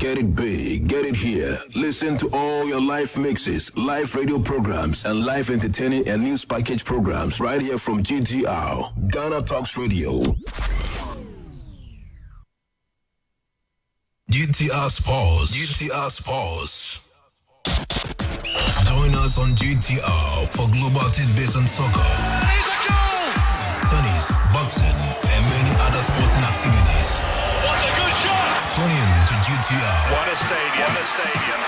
Get it big, get it here. Listen to all your live mixes, live radio programs, and live entertaining and news package programs right here from GTR, Ghana Talks Radio. GTR Sports. GTR Sports. Join us on GTR for global tidbits on soccer, tennis, boxing, and many other sporting activities. What a good shot! Tune in to GTR. What a stadium! What a stadium!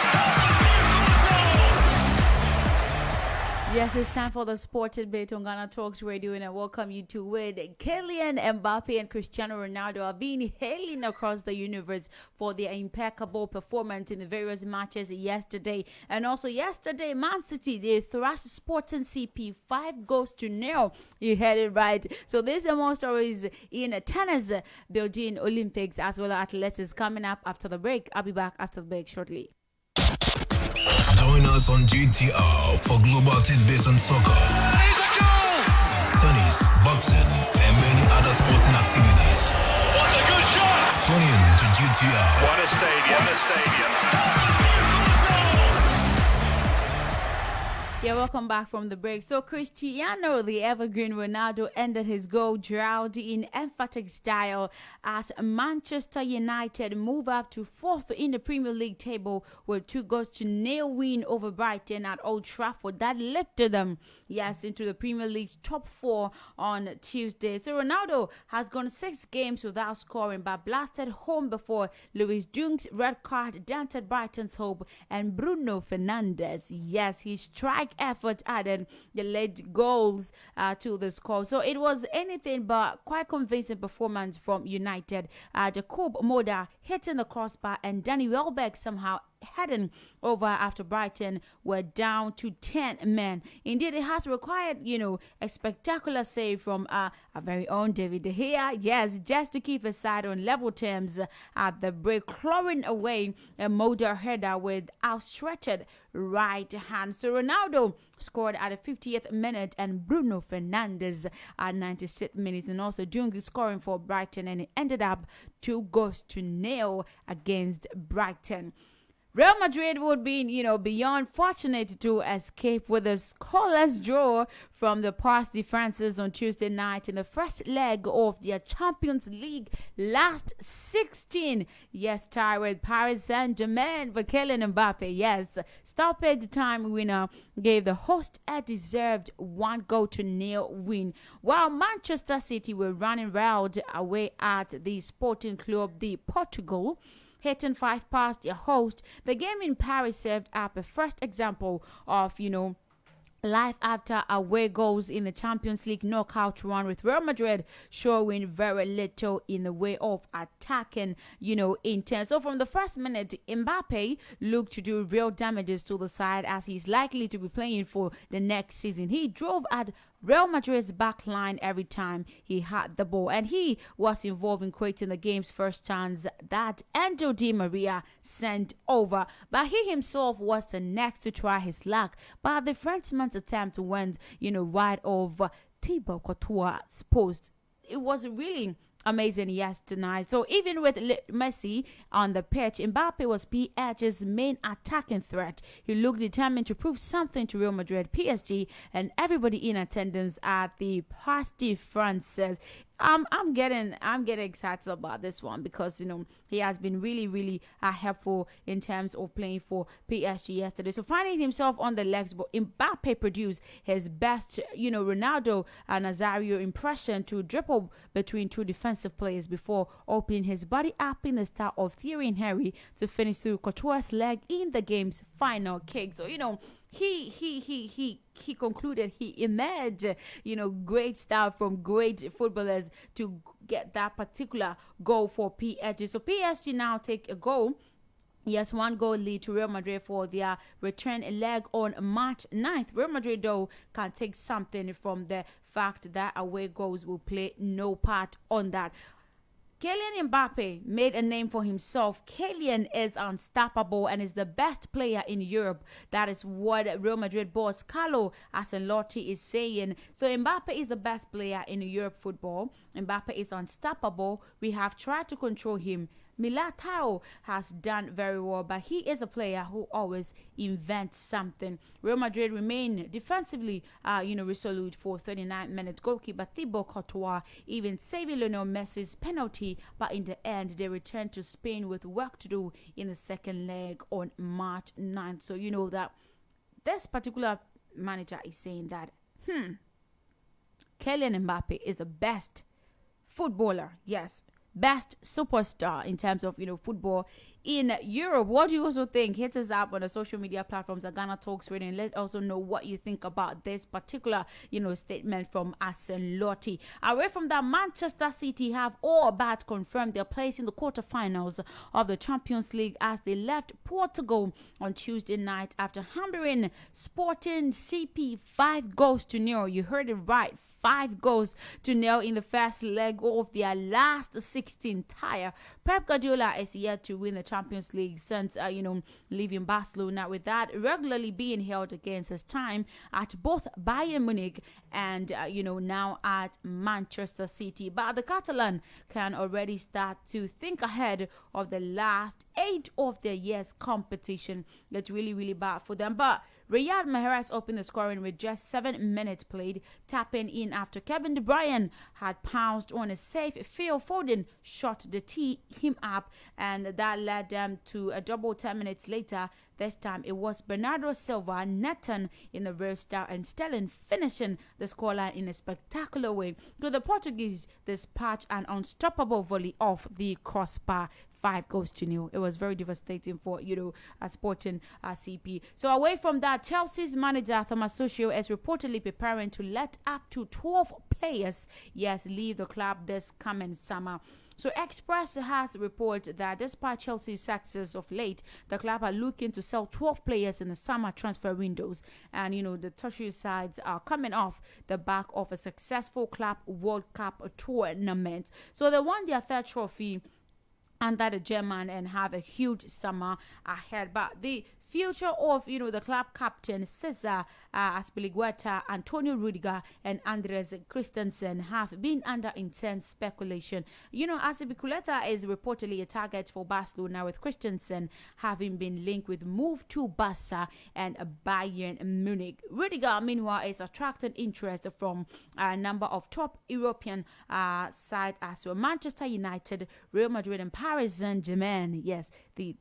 Yes, it's time for the sport tidbit on Ghana Talks Radio, and I welcome you to it. Kylian Mbappe and Cristiano Ronaldo are being hailing across the universe for their impeccable performance in the various matches yesterday. And also yesterday, Man City, they thrashed Sporting CP 5-0. You heard it right. So there's more stories in tennis, Beijing Olympics, as well as athletics coming up after the break. I'll be back after the break shortly. Join us on GTR for global tidbits on soccer, tennis, boxing, and many other sporting activities. What a good shot! Tune in to GTR. What a stadium! What a stadium! Yeah, welcome back from the break. So Cristiano, the evergreen Ronaldo, ended his goal drought in emphatic style as Manchester United move up to 4th in the Premier League table with 2-0 win over Brighton at Old Trafford. That lifted them, yes, into the Premier League's top 4 on Tuesday. So Ronaldo has gone 6 games without scoring, but blasted home before Luis Dunk's red card dented Brighton's hope, and Bruno Fernandes, yes, his strike effort added the late goals to the score. So it was anything but quite convincing performance from United. Jacob Moda hitting the crossbar and Danny Welbeck somehow heading over after Brighton were down to 10 men. Indeed, it has required, a spectacular save from our very own David De Gea. Yes, just to keep his side on level terms at the break, clawing away a Moda header with outstretched right hand. So Ronaldo scored at the 50th minute and Bruno Fernandes at 96th minute, and also Dunk scoring for Brighton, and it ended up 2-0 against Brighton. Real Madrid would be, beyond fortunate to escape with a scoreless draw from the Parc des Princes on Tuesday night in the first leg of their Champions League last 16. Yes, tie with Paris Saint-Germain, but Kylian Mbappe, yes, stoppage time winner, gave the host a deserved 1-0 win. While Manchester City were running wild away at the Sporting Club de Portugal, hitting 5 past their host, the game in Paris served up a first example of, life after away goals in the Champions League knockout run, with Real Madrid showing very little in the way of attacking, intent. So from the first minute, Mbappe looked to do real damages to the side, as he's likely to be playing for the next season. He drove at Real Madrid's back line every time he had the ball, and he was involved in creating the game's first chance that Angel Di Maria sent over. But he himself was the next to try his luck, but the Frenchman's attempt went, wide of Thibaut Courtois' post. It was really amazing yesterday. So even with Messi on the pitch, Mbappe was PSG's main attacking threat. He looked determined to prove something to Real Madrid, PSG, and everybody in attendance at the Parc des Princes. I'm getting excited about this one because he has been really helpful in terms of playing for PSG yesterday. So finding himself on the legs, but Mbappe produced his best Ronaldo and Nazario impression to dribble between 2 defensive players before opening his body up in the style of Thierry Henry to finish through Courtois' leg in the game's final kick. So he concluded he emerged, great style from great footballers to get that particular goal for PSG. So PSG now take a goal. Yes, 1-goal lead to Real Madrid for their return leg on March 9th. Real Madrid, though, can take something from the fact that away goals will play no part on that. Kylian Mbappe made a name for himself. Kylian is unstoppable and is the best player in Europe. That is what Real Madrid boss Carlo Ancelotti is saying. So Mbappe is the best player in Europe football. Mbappe is unstoppable. We have tried to control him. Militao has done very well, but he is a player who always invents something. Real Madrid remain defensively, resolute for 39 minutes. Goalkeeper Thibaut Courtois even saving Lionel Messi's penalty, but in the end, they return to Spain with work to do in the second leg on March 9th. So you know that this particular manager is saying that, Kylian Mbappe is the best footballer, yes, best superstar in terms of football in Europe. What do you also think? Hit us up on the social media platforms at Ghana Talks Radio, and let us also know what you think about this particular statement from Ancelotti. Away from that, Manchester City have all but confirmed their place in the quarterfinals of the Champions League as they left Portugal on Tuesday night after hammering Sporting CP 5-0. You heard it right, 5-0 in the first leg of their last 16 tie. Pep Guardiola is yet to win the Champions League since leaving Barcelona, with that regularly being held against his time at both Bayern Munich and now at Manchester City. But the Catalan can already start to think ahead of the last 8 of the year's competition. That's really, really bad for them. But Riyad Mahrez opened the scoring with just 7 minutes played, tapping in after Kevin De Bruyne had pounced on a save. Phil Foden shot the tee him up, and that led them to a double 10 minutes later. This time it was Bernardo Silva, Nathan in the rear star, and Sterling finishing the scoreline in a spectacular way. To the Portuguese, dispatch an unstoppable volley off the crossbar. 5-0. It was very devastating for a Sporting CP. So away from that, Chelsea's manager Thomas Tuchel is reportedly preparing to let up to 12 players leave the club this coming summer. So Express has reported that despite Chelsea's success of late, the club are looking to sell 12 players in the summer transfer windows. And the Tuchel sides are coming off the back of a successful Club World Cup tournament. So they won their third trophy under the German and have a huge summer ahead. But the future of the club captain Cesar Azpilicueta, Antonio Rudiger, and Andres Christensen have been under intense speculation. Azpilicueta is reportedly a target for Barcelona, with Christensen having been linked with move to Barca and Bayern Munich. Rudiger, meanwhile, is attracting interest from a number of top European sides as well: Manchester United, Real Madrid, and Paris Saint-Germain. Yes, the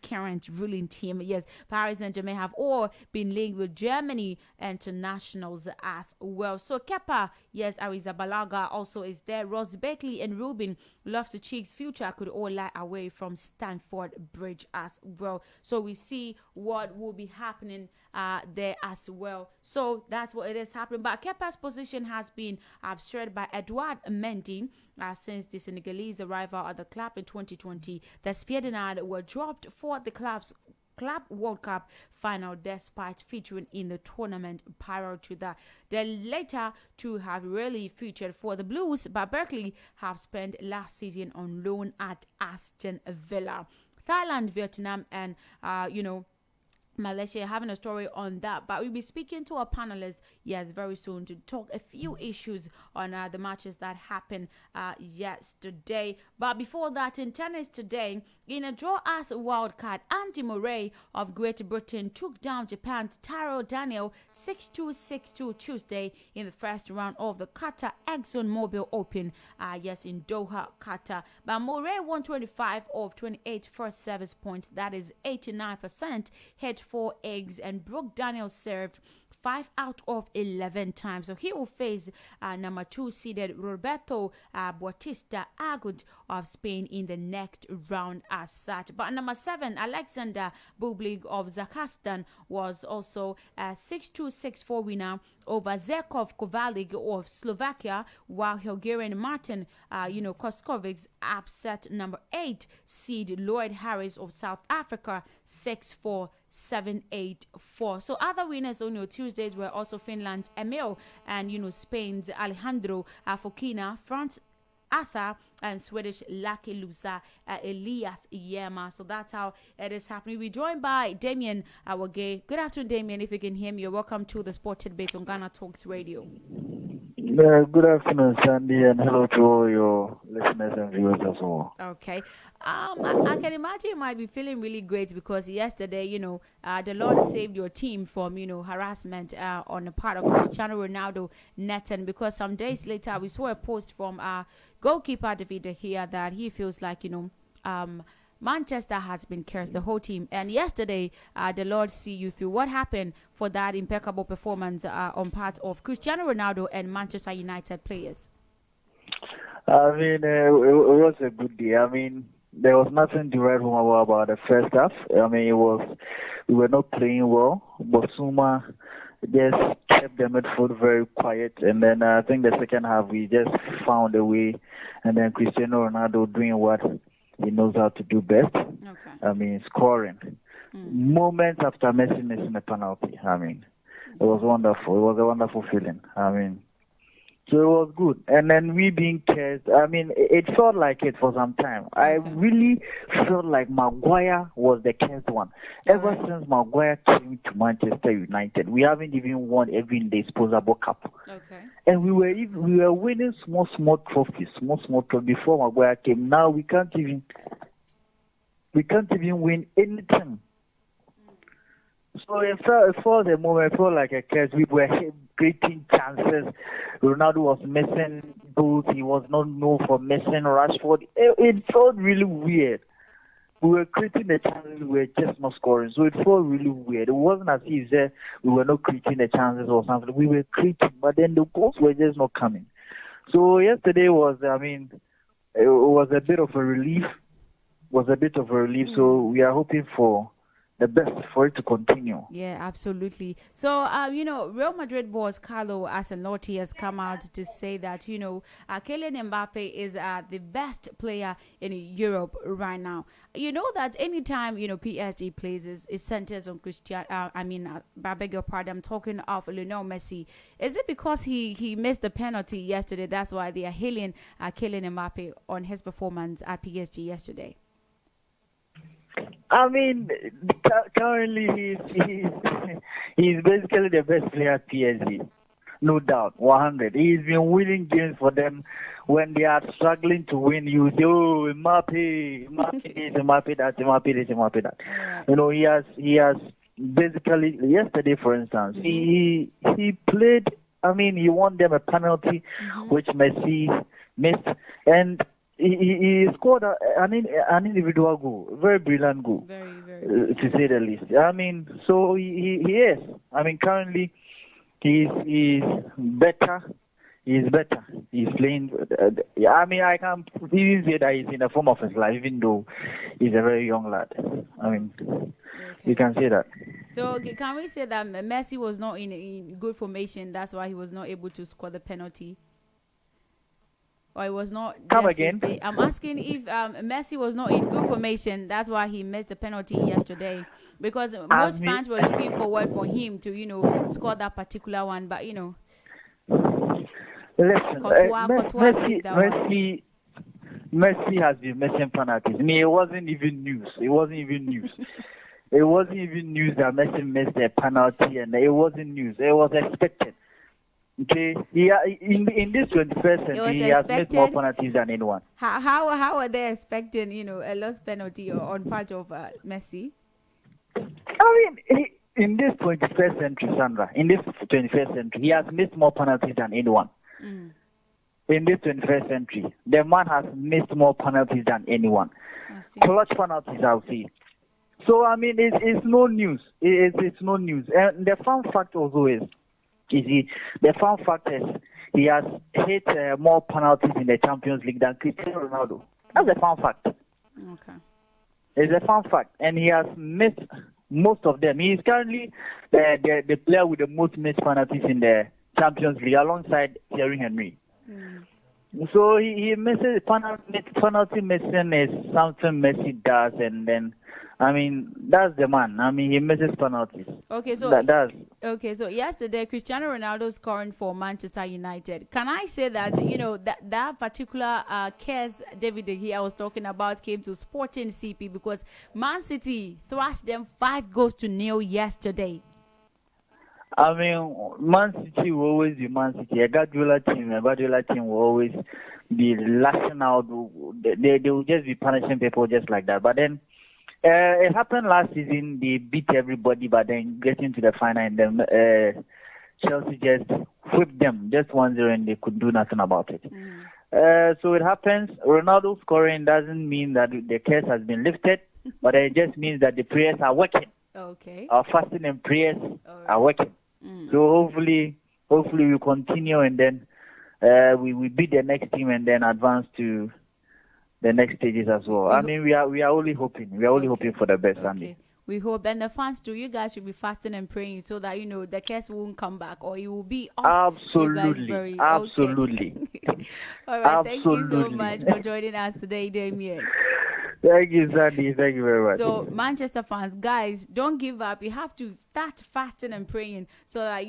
current ruling team. Yes, Paris Saint-Germain have all been linked with Germany internationals as well. So Kepa, yes, Arrizabalaga also is there. Ross Beckley and Ruben Loftus-Cheek's future could all lie away from Stamford Bridge as well. So we see what will be happening there as well. So that's what it is happening. But Kepa's position has been absurd by Edouard Mendy since the Senegalese arrival at the club in 2020. The Ferdinand were dropped for the club's Club World Cup final despite featuring in the tournament prior to that. They later to have really featured for the Blues, but Berkeley have spent last season on loan at Aston Villa. Thailand, Vietnam, and Malaysia having a story on that, but we'll be speaking to our panelists very soon to talk a few issues on the matches that happened yesterday. But before that, in tennis today, in a draw as wild card, Andy Murray of Great Britain took down Japan's Taro Daniel 6-2, 6-2 Tuesday in the first round of the Qatar ExxonMobil Open in Doha, Qatar. But Murray won 25 of 28 first service points, that is 89%, hit 4 eggs, and broke Daniel's serve 5 out of 11 times. So he will face number 2 seeded Roberto Bautista Agut of Spain in the next round as such. But number 7, Alexander Bublik of Kazakhstan was also a 6-2, 6-4 winner over Zekov Kovalik of Slovakia, while Hungarian Martin Koskovics upset number 8 seed Lloyd Harris of South Africa 6-4, 7-8-4. So other winners on Tuesdays were also Finland's Emil and Spain's Alejandro Fokina, France Arthur, and Swedish Lucky Loser Elias Yema. So that's how it is happening. We're joined by Damien Awage. Good afternoon, Damien. If you can hear me, you're welcome to the Sport Tidbit on Ghana Talks Radio. Good afternoon, Sandy, and hello to all your listeners and viewers as well. Okay. I can imagine you might be feeling really great because yesterday, the Lord saved your team from, harassment on the part of Cristiano Ronaldo Netten, because some days later we saw a post from goalkeeper David De Gea that he feels like, Manchester has been cursed, the whole team. And yesterday, the Lord see you through. What happened for that impeccable performance on part of Cristiano Ronaldo and Manchester United players? I mean, it was a good day. I mean, there was nothing to write home about the first half. I mean, we were not playing well. Bosuma just kept the midfield very quiet. And then I think the second half, we just found a way. And then Cristiano Ronaldo doing what he knows how to do best. Okay. I mean, scoring. Moments after Messi missing a penalty. I mean, it was wonderful. It was a wonderful feeling. I mean, so it was good. And then we being cursed, I mean, it felt like it for some time. I really felt like Maguire was the cursed one. Ever since Maguire came to Manchester United, we haven't even won every disposable cup. Okay. And we were winning small trophies before Maguire came. Now we can't even win anything. So it felt a moment, it felt like a curse. We were creating chances. Ronaldo was missing goals. He was not known for missing Rashford. It felt really weird. We were creating the chances, we were just not scoring. So it felt really weird. It wasn't as if we were not creating the chances or something. We were creating, but then the goals were just not coming. So yesterday was, I mean, it was a bit of a relief. So we are hoping for the best for it to continue. Yeah, absolutely. So, Real Madrid boss Carlo Ancelotti has come out to say that, Kylian Mbappe is the best player in Europe right now. You know that anytime, PSG plays, it centers on Cristiano, I beg your pardon, I'm talking of Lionel Messi. Is it because he missed the penalty yesterday? That's why they are hailing Kylian Mbappe on his performance at PSG yesterday. I mean, currently he's basically the best player at PSG, no doubt, 100. He's been winning games for them when they are struggling to win. You say, "Oh, Mbappe this, Mbappe that, Mbappe this, Mbappe that." You know, he has basically yesterday, for instance, he played. I mean, he won them a penalty, which Messi missed, and he scored an individual goal, very brilliant goal, very, very to say the least. I mean, so he is. I mean, currently he's better. He's better. He's playing. I mean, I can even say that he's in the form of his life, even though he's a very young lad. I mean, you can say that. So can we say that Messi was not in good formation? That's why he was not able to score the penalty. Or it was not. Come again. I'm asking if Messi was not in good formation. That's why he missed the penalty yesterday. Because most fans were looking forward for him to, score that particular one. But listen, Messi has been missing penalties. I mean, it wasn't even news. It wasn't even news that Messi missed a penalty, and it wasn't news. It was expected. Okay, in this 21st century, he has missed more penalties than anyone. How are they expecting, a lost penalty on part of Messi? I mean, in this 21st century, Sandra, in this 21st century, he has missed more penalties than anyone. In this 21st century, the man has missed more penalties than anyone. Clutch penalties, I would say. So, I mean, it's no news. It's no news. And the fun fact also is he has hit more penalties in the Champions League than Cristiano Ronaldo. That's a fun fact. Okay. It's a fun fact. And he has missed most of them. He is currently the player with the most missed penalties in the Champions League alongside Thierry Henry. So he misses penalty missing is something Messi does, and then I mean that's the man. I mean he misses penalties. Okay, so so yesterday Cristiano Ronaldo scoring for Manchester United. Can I say that that particular case David De Gea was talking about came to Sporting CP because Man City thrashed them 5-0 yesterday. I mean, Man City will always be Man City. A Guardiola team will always be lashing out. They will just be punishing people just like that. But then it happened last season. They beat everybody, but then getting to the final, and then Chelsea just whipped them just 1-0, and they could do nothing about it. So it happens. Ronaldo scoring doesn't mean that the curse has been lifted, but it just means that the prayers are working. Okay. Our fasting and prayers are working. So hopefully we continue, and then we beat the next team and then advance to the next stages as well. I mean, we are only hoping. We are only hoping for the best, Andy. We hope, and the fans too. You guys should be fasting and praying so that the curse won't come back, or you will be off. Absolutely. Absolutely. All right. Thank you so much for joining us today, Damien. Thank you, Sandy. Thank you very much. So, Manchester fans, guys, don't give up. You have to start fasting and praying so that,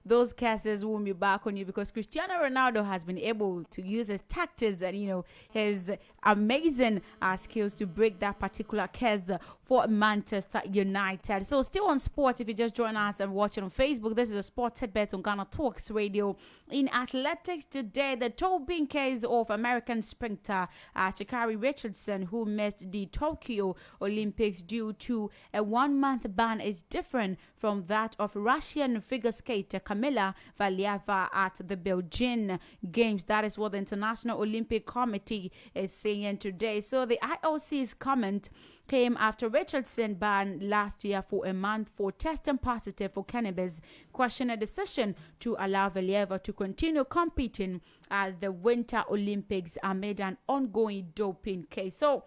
those curses won't be back on you, because Cristiano Ronaldo has been able to use his tactics and, his amazing skills to break that particular curse for Manchester United. So, still on sports, if you just join us and watching on Facebook, this is a Sport Tidbit on Ghana Talks Radio. In athletics today, the toe-being case of American sprinter Sha'Carri Richardson, who missed the Tokyo Olympics due to a 1-month ban, is different from that of Russian figure skater Kamila Valieva at the Beijing Games. That is what the International Olympic Committee is saying today. So the IOC's comment came after Richardson banned last year for a month for testing positive for cannabis, questioned a decision to allow Valieva to continue competing at the Winter Olympics amid an ongoing doping case. So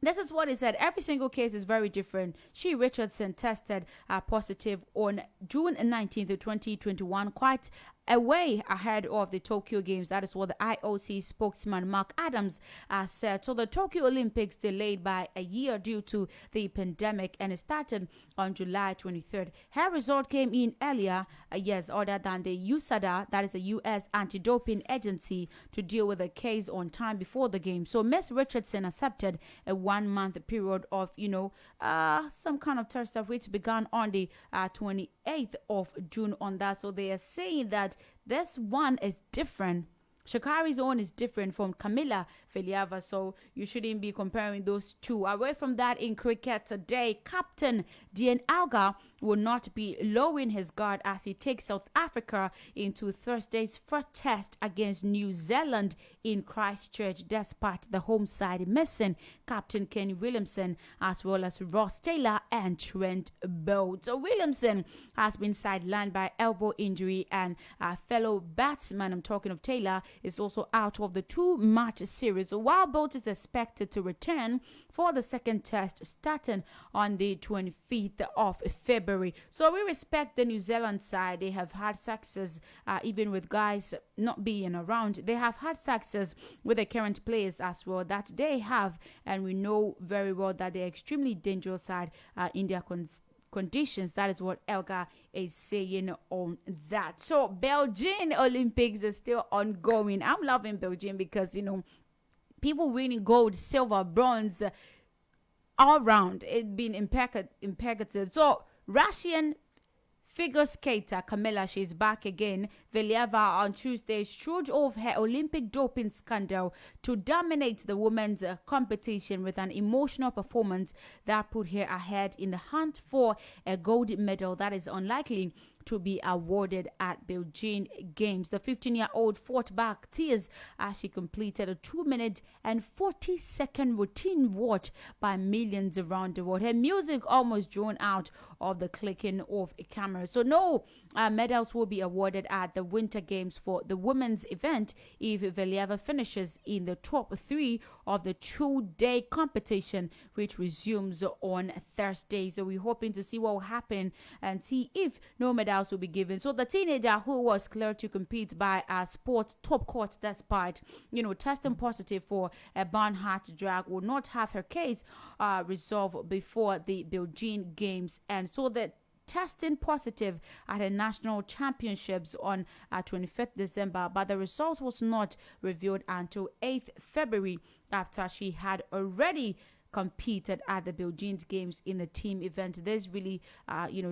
this is what he said. Every single case is very different. Richardson tested positive on June 19th, 2021, quite a way ahead of the Tokyo Games. That is what the IOC spokesman Mark Adams said. So the Tokyo Olympics delayed by a year due to the pandemic, and it started on July 23rd. Her result came in earlier, other than the USADA, that is the U.S. anti-doping agency, to deal with the case on time before the game. So Miss Richardson accepted a 1-month period of, some kind of test which began on the 28th of June on that. So they are saying that this one is different. Sha'Carri's own is different from Kamila Valieva, so you shouldn't be comparing those two. Away from that, in cricket today, Captain Dean Alga will not be lowering his guard as he takes South Africa into Thursday's first test against New Zealand in Christchurch, despite the home side missing Captain Kenny Williamson as well as Ross Taylor and Trent Bolt. So Williamson has been sidelined by elbow injury, and fellow batsman, I'm talking of Taylor, is also out of the 2-match series. So while Bolt is expected to return for the second test starting on the 25th of February. So we respect the New Zealand side. They have had success even with guys not being around. They have had success with the current players as well that they have, and we know very well that they're extremely dangerous side in their conditions. That is what Elga is saying on that. So Beijing Olympics is still ongoing. I'm loving Beijing because people winning gold, silver, bronze, all round. It's been impeccable. So Russian figure skater Kamila, she's back again. Valieva on Tuesday shrugged off her Olympic doping scandal to dominate the women's competition with an emotional performance that put her ahead in the hunt for a gold medal that is unlikely to be awarded at Beijing Games. The 15-year-old fought back tears as she completed a 2-minute and 40-second routine watched by millions around the world. Her music almost drawn out of the clicking of a camera. So no medals will be awarded at the Winter Games for the women's event if Valieva finishes in the top 3 of the 2-day competition, which resumes on Thursday. So we're hoping to see what will happen and see if no medals will be given. So the teenager who was cleared to compete by a sports top court despite testing positive for a Barnhart drug will not have her case resolved before the Beijing Games. And so the testing positive at the national championships on 25th December, but the result was not revealed until 8th February after she had already competed at the Beijing Games in the team event. This really,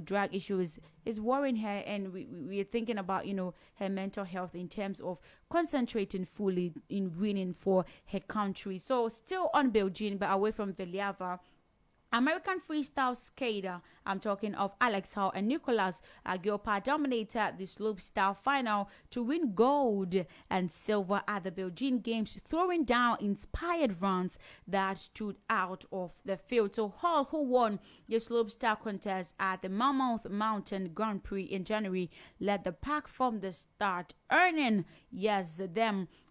drug issue is worrying her, and we're thinking about, her mental health in terms of concentrating fully in winning for her country. So still on Beijing, but away from Viliava, American freestyle skater, I'm talking of Alex Hall and Nicholas Goepper, dominated the slopestyle final to win gold and silver at the Beijing Games, throwing down inspired runs that stood out of the field. So Hall, who won the slopestyle contest at the Mammoth Mountain Grand Prix in January, led the pack from the start, earning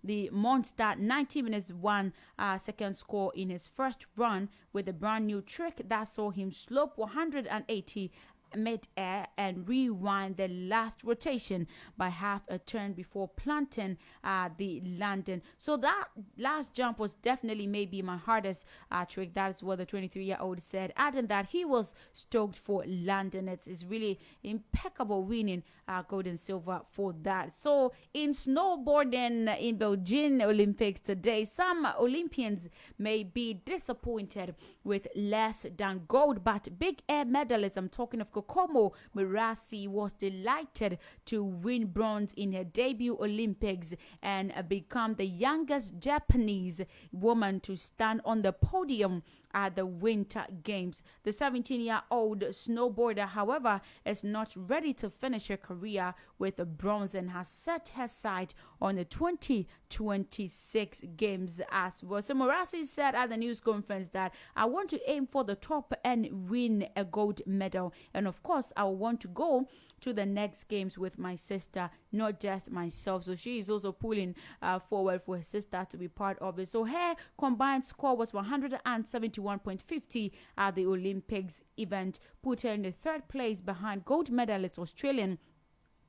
the monster 90 minutes 1 second score in his first run with a brand new trick that saw him slope 180 mid-air and rewind the last rotation by half a turn before planting the landing. So that last jump was definitely maybe my hardest trick. That is what the 23-year-old said, adding that he was stoked for landing. It's really impeccable winning gold and silver for that. So in snowboarding in Beijing Olympics today, some Olympians may be disappointed with less than gold, but big air medalists, I'm talking of Kokomo Mirasi, was delighted to win bronze in her debut Olympics and become the youngest Japanese woman to stand on the podium at the Winter Games. The 17-year-old snowboarder, however, is not ready to finish her career with a bronze and has set her sight on the 2026 Games as well. So Morassi said at the news conference that I want to aim for the top and win a gold medal. And of course, I want to go to the next Games with my sister, not just myself. So she is also pulling forward for her sister to be part of it. So her combined score was 171.50 at the Olympics event, put her in the third place behind gold medalist Australian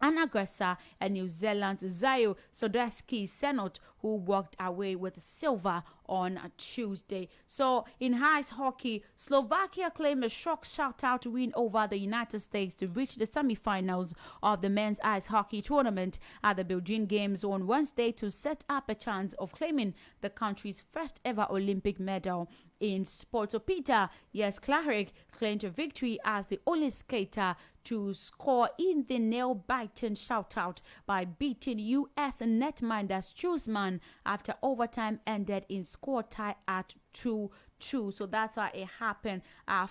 Anna Gressa and New Zealand's Zayo Sodeski Senot, who walked away with silver on a Tuesday. So in ice hockey, Slovakia claimed a shock shutout win over the United States to reach the semifinals of the men's ice hockey tournament at the Beijing Games on Wednesday to set up a chance of claiming the country's first ever Olympic medal in sport. So Peter Clarick claimed a victory as the only skater to score in the nail-biting shoutout by beating U.S. netminder Struzman after overtime ended in score tie at 2-2. So that's how it happened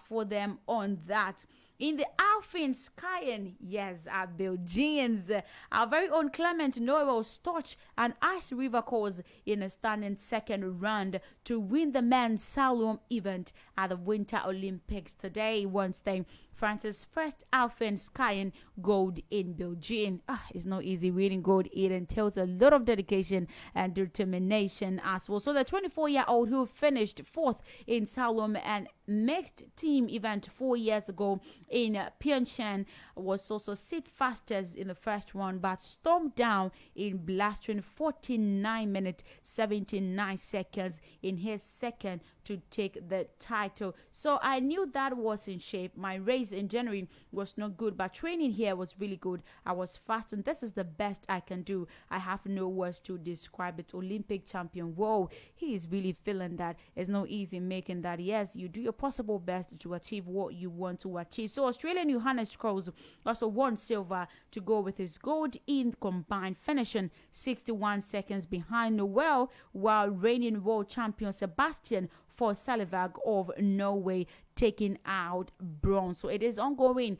for them on that. In the Alpine skiing, yes, at Beijing, our very own Clement Noel touched an ice river course in a stunning second round to win the men's slalom event at the Winter Olympics today, Wednesday. France's first Alpine skiing gold in Beijing. It's not easy winning gold. It entails a lot of dedication and determination as well. So the 24-year-old who finished fourth in slalom and mixed team event 4 years ago in Pyeongchang was also sit fastest in the first one, but stormed down in blastering 49 minutes 79 seconds in his second to take the title. So I knew that was in shape. My race in January was not good, but training here was really good. I was fast, and this is the best I can do. I have no words to describe it. Olympic champion. Whoa, he is really feeling that. It's not easy making that. Yes, you do your possible best to achieve what you want to achieve. So Australian Johannes Kroos also won silver to go with his gold in combined, finishing 61 seconds behind Noel, while reigning world champion Sebastian for Silve of Norway taking out bronze. So it is ongoing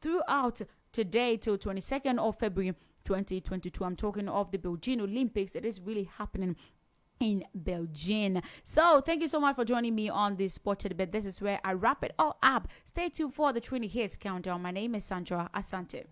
throughout today till 22nd of February 2022. I'm talking of the Beijing Olympics. It is really happening in Beijing. So thank you so much for joining me on this spotted bit. This is where I wrap it all up. Stay tuned for the 20 hits countdown. My name is Sandra Asante.